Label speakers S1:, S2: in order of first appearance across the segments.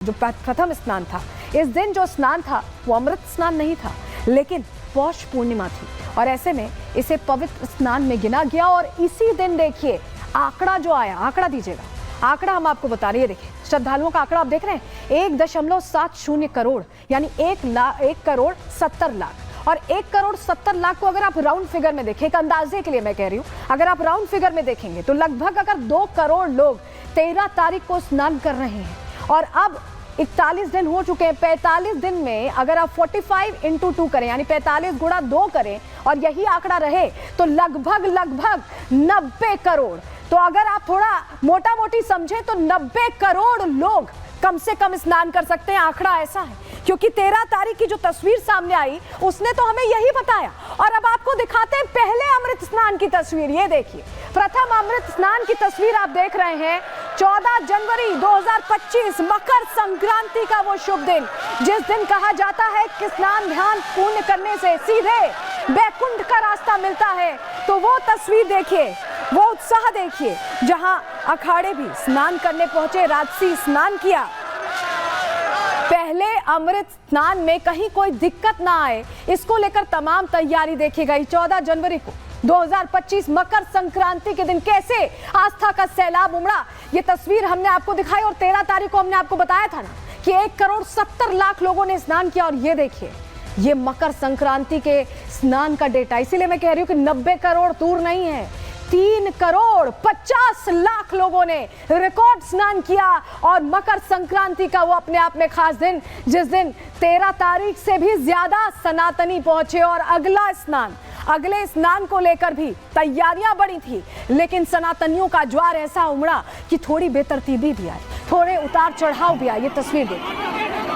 S1: जो प्रथम स्नान था, इस दिन जो स्नान था वो अमृत स्नान नहीं था, लेकिन पौष पूर्णिमा थी और ऐसे में इसे पवित्र स्नान में गिना गया। और इसी दिन देखिए आंकड़ा जो आया, आंकड़ा दीजिएगा, आंकड़ा हम आपको बता रहे हैं। देखिए श्रद्धालुओं का आंकड़ा आप देख रहे हैं 1.70 करोड़, यानी 1 करोड़ 70 लाख। और 1 करोड़ 70 लाख को अगर आप राउंड फिगर में देखें, एक अंदाजे के लिए मैं कह रही हूं, अगर आप राउंड फिगर में देखेंगे तो लगभग अगर 2 करोड़ लोग 13 तारीख को स्नान कर रहे हैं और अब 41 दिन हो चुके हैं। 45 दिन में अगर आप 45 × 2 करें, यानी 45 गुणा 2 करें और यही आंकड़ा रहे तो लगभग 90 करोड़। तो अगर आप थोड़ा मोटा मोटी समझें तो 90 करोड़ लोग कम से कम स्नान कर सकते हैं। आंकड़ा ऐसा है क्योंकि 13 तारीख की जो तस्वीर सामने आई उसने तो हमें यही बताया। और अब आपको दिखाते हैं पहले अमृत स्नान की तस्वीर। ये देखिए प्रथम अमृत स्नान की तस्वीर आप देख रहे हैं। 14 जनवरी 2025 मकर संक्रांति का वो शुभ दिन, जिस दिन कहा जाता है कि स्नान ध्यान पूर्ण करने से सीधे बैकुंठ का रास्ता मिलता है। तो वो तस्वीर देखिए, वो उत्साह देखिए, जहां अखाड़े भी स्नान करने पहुंचे, राजसी स्नान किया। पहले अमृत स्नान में कहीं कोई दिक्कत ना आए, इसको लेकर तमाम तैयारी देखी गई। 14 जनवरी को 2025 मकर संक्रांति के दिन कैसे आस्था का सैलाब उमड़ा, ये तस्वीर हमने आपको दिखाई। और 13 तारीख को हमने आपको बताया था ना कि 1 करोड़ 70 लाख लोगों ने स्नान किया। और ये देखिए ये मकर संक्रांति के स्नान का डेटा, इसीलिए मैं कह रही हूं कि 90 करोड़ दूर नहीं है। 3 करोड़ 50 लाख लोगों ने रिकॉर्ड स्नान किया। और मकर संक्रांति का वो अपने आप में खास दिन, जिस दिन 13 तारीख से भी ज्यादा सनातनी पहुंचे। और अगले स्नान को लेकर भी तैयारियां बड़ी थी, लेकिन सनातनियों का ज्वार ऐसा उमड़ा कि थोड़ी बेतरतीबी भी आई, थोड़े उतार चढ़ाव भी आए। ये तस्वीर देखिए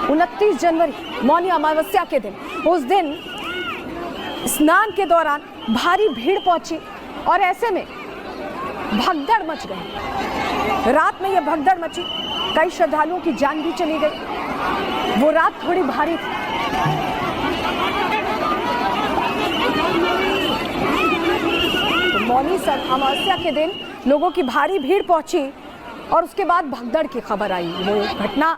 S1: 29 जनवरी मौनी अमावस्या के दिन, उस दिन स्नान के दौरान भारी भीड़ पहुंची और ऐसे में भगदड़ मच गई। रात में यह भगदड़ मची, कई श्रद्धालुओं की जान भी चली गई। वो रात थोड़ी भारी थी। तो मौनी अमावस्या के दिन लोगों की भारी भीड़ पहुंची और उसके बाद भगदड़ की खबर आई। वो घटना,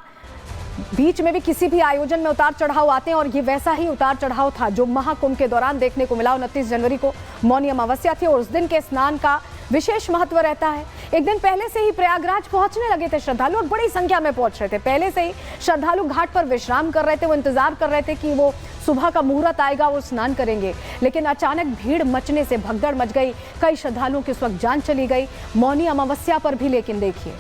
S1: बीच में भी किसी भी आयोजन में उतार चढ़ाव आते हैं और ये वैसा ही उतार चढ़ाव था जो महाकुंभ के दौरान देखने को मिला। 29 जनवरी को मौनी अमावस्या थी और उस दिन के स्नान का विशेष महत्व रहता है। एक दिन पहले से ही प्रयागराज पहुंचने लगे थे श्रद्धालु और बड़ी संख्या में पहुंच रहे थे। पहले से ही श्रद्धालु घाट पर विश्राम कर रहे थे, वो इंतजार कर रहे थे कि वो सुबह का मुहूर्त आएगा, वो स्नान करेंगे। लेकिन अचानक भीड़ मचने से भगदड़ मच गई, कई श्रद्धालुओं की उस वक्त जान चली गई। मौनी अमावस्या पर भी लेकिन देखिए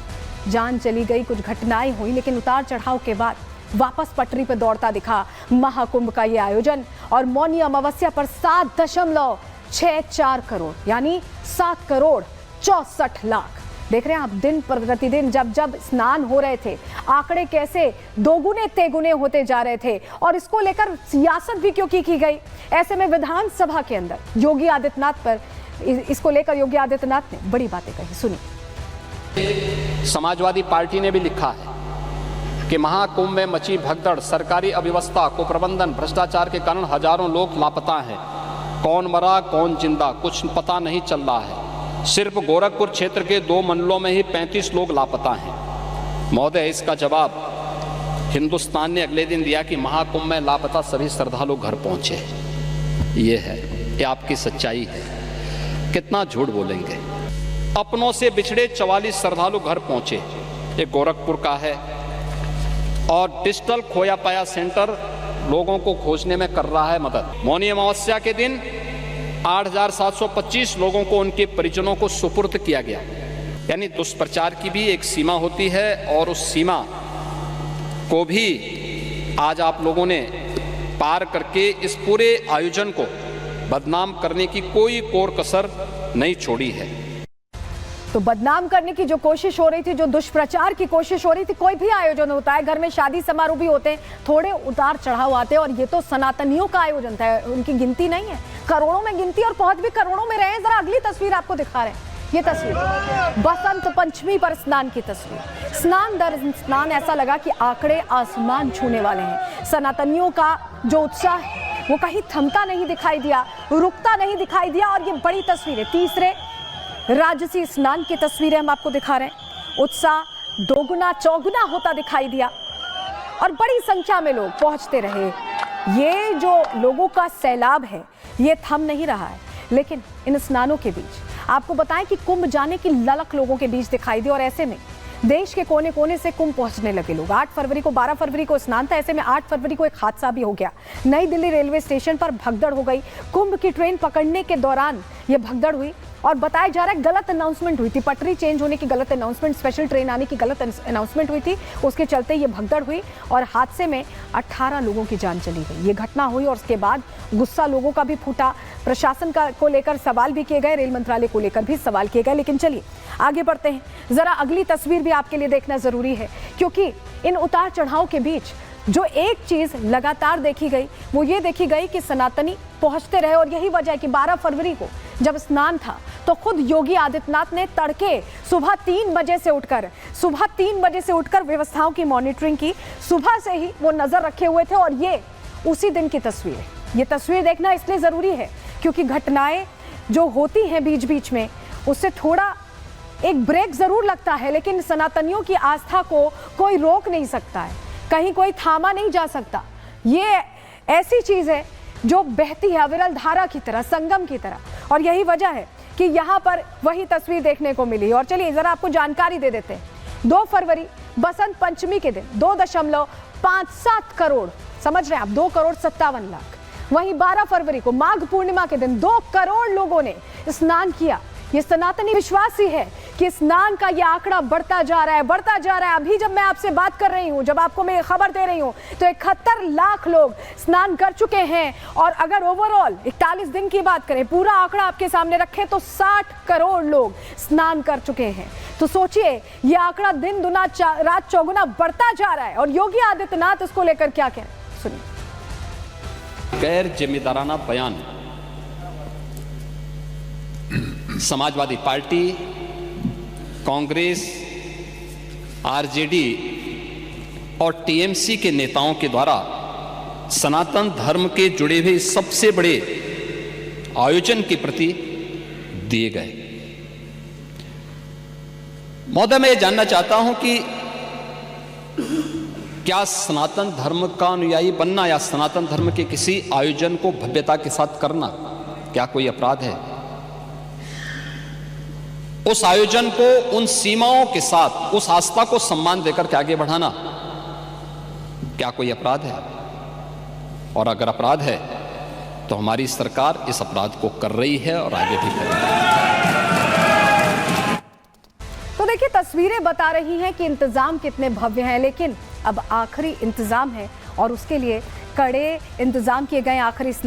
S1: जान चली गई, कुछ घटनाएं हुई, लेकिन उतार चढ़ाव के बाद वापस पटरी पर दौड़ता दिखा महाकुंभ का ये आयोजन। और मौनी अमावस्या पर 7.64 करोड़, यानी 7 करोड़ 64 लाख। देख रहे हैं आप दिन प्रतिदिन जब स्नान हो रहे थे, आंकड़े कैसे दोगुने तेगुने होते जा रहे थे। और इसको लेकर सियासत भी क्यों की गई। ऐसे में विधानसभा के अंदर योगी आदित्यनाथ पर, इसको लेकर योगी आदित्यनाथ ने बड़ी बातें कही, सुनिए।
S2: समाजवादी पार्टी ने भी लिखा है कि महाकुंभ में मची भगदड़, सरकारी अव्यवस्था, कुप्रबंधन, भ्रष्टाचार के कारण हजारों लोग लापता हैं। कौन मरा कौन जिंदा कुछ पता नहीं चल रहा है। सिर्फ गोरखपुर क्षेत्र के 2 मंडलों में ही 35 लोग लापता हैं। महोदय, इसका जवाब हिंदुस्तान ने अगले दिन दिया कि महाकुंभ में लापता सभी श्रद्धालु घर पहुंचे। ये है, ये आपकी सच्चाई है। कितना झूठ बोलेंगे। अपनों से बिछड़े 44 श्रद्धालु घर पहुंचे। ये गोरखपुर का है और डिजिटल खोया पाया सेंटर लोगों को खोजने में कर रहा है मदद। मौनी अमावस्या के दिन 8,725 लोगों को उनके परिजनों को सुपुर्द किया गया। यानी दुष्प्रचार की भी एक सीमा होती है और उस सीमा को भी आज आप लोगों ने पार करके इस पूरे आयोजन को बदनाम करने की कोई कोर कसर नहीं छोड़ी है।
S1: तो बदनाम करने की जो कोशिश हो रही थी, जो दुष्प्रचार की कोशिश हो रही थी, कोई भी आयोजन होता है, घर में शादी समारोह भी होते हैं, थोड़े उतार चढ़ाव आते हैं। और ये तो सनातनियों का आयोजन था, उनकी गिनती नहीं है, करोड़ों में गिनती और पहुंच भी करोड़ों में रहे हैं। जरा अगली तस्वीर आपको दिखा रहे हैं। ये तस्वीर बसंत पंचमी पर स्नान की तस्वीर। स्नान दर स्नान ऐसा लगा कि आंकड़े आसमान छूने वाले हैं। सनातनियों का जो उत्साह है वो कहीं थमता नहीं दिखाई दिया, रुकता नहीं दिखाई दिया। और ये बड़ी तस्वीर है, तीसरे राजसी स्नान की तस्वीरें हम आपको दिखा रहे हैं। उत्साह दोगुना चौगुना होता दिखाई दिया। और बड़ी संख्या में लोग पहुंचते रहे। ये जो लोगों का सैलाब है ये थम नहीं रहा है, लेकिन इन स्नानों के बीच आपको बताएं कि कुंभ जाने की ललक लोगों के बीच दिखाई दी और ऐसे में देश के कोने कोने से कुंभ पहुंचने लगे लोग। 8 फरवरी को 12 फरवरी को स्नान था, ऐसे में 8 फरवरी को एक हादसा भी हो गया। नई दिल्ली रेलवे स्टेशन पर भगदड़ हो गई। कुंभ की ट्रेन पकड़ने के दौरान ये भगदड़ हुई और बताया जा रहा है गलत अनाउंसमेंट हुई थी, पटरी चेंज होने की गलत अनाउंसमेंट, स्पेशल ट्रेन आने की गलत अनाउंसमेंट हुई थी, उसके चलते ये भगदड़ हुई और हादसे में 18 लोगों की जान चली गई। ये घटना हुई और उसके बाद गुस्सा लोगों का भी फूटा, प्रशासन को लेकर सवाल भी किए गए, रेल मंत्रालय को लेकर भी सवाल किए गए। लेकिन चलिए आगे बढ़ते हैं, जरा अगली तस्वीर भी आपके लिए देखना जरूरी है, क्योंकि इन उतार चढ़ाव के बीच जो एक चीज लगातार देखी गई वो ये देखी गई कि सनातनी पहुंचते रहे। और यही वजह है कि 12 फरवरी को जब स्नान था तो खुद योगी आदित्यनाथ ने तड़के सुबह 3 बजे से उठकर व्यवस्थाओं की मॉनिटरिंग की। सुबह से ही वो नजर रखे हुए थे और ये उसी दिन की तस्वीर है। ये तस्वीर देखना इसलिए जरूरी है क्योंकि घटनाएं जो होती हैं बीच बीच में उससे थोड़ा एक ब्रेक जरूर लगता है, लेकिन सनातनियों की आस्था को कोई रोक नहीं सकता है, कहीं कोई थामा नहीं जा सकता। ये ऐसी चीज है जो बहती है अविरल धारा की तरह, संगम की तरह, और यही वजह है कि यहाँ पर वही तस्वीर देखने को मिली। और चलिए जरा आपको जानकारी दे देते हैं। 2 फरवरी बसंत पंचमी के दिन 2.57 करोड़, समझ रहे हैं आप, 2,57 लाख। वहीं 12 फरवरी को माघ पूर्णिमा के दिन 2 करोड़ लोगों ने स्नान किया। ये सनातनी विश्वास ही है कि स्नान का ये आंकड़ा बढ़ता जा रहा है। अभी जब मैं आपसे बात कर रही हूँ, जब आपको मैं खबर दे रही हूँ, तो 71 लाख लोग स्नान कर चुके हैं। और अगर ओवरऑल 41 दिन की बात करें, पूरा आंकड़ा आपके सामने रखें तो 60 करोड़ लोग स्नान कर चुके हैं। तो सोचिए ये आंकड़ा दिन दुना रात चौगुना बढ़ता जा रहा है और योगी आदित्यनाथ इसको लेकर क्या कह रहे हैं, सुनिए।
S2: गैर जिम्मेदाराना बयान समाजवादी पार्टी, कांग्रेस, आरजेडी और टीएमसी के नेताओं के द्वारा सनातन धर्म के जुड़े हुए सबसे बड़े आयोजन के प्रति दिए गए। महोदय, मैं ये जानना चाहता हूं कि क्या सनातन धर्म का अनुयायी बनना या सनातन धर्म के किसी आयोजन को भव्यता के साथ करना क्या कोई अपराध है? उस आयोजन को उन सीमाओं के साथ, उस आस्था को सम्मान देकर के आगे बढ़ाना क्या कोई अपराध है? और अगर अपराध है तो हमारी सरकार इस अपराध को कर रही है और आगे भी करेगी।
S1: तो देखिए तस्वीरें बता रही हैं कि इंतजाम कितने भव्य हैं, लेकिन अब आखिरी इंतजाम है और उसके लिए कड़े इंतजाम किए गए। आखिरी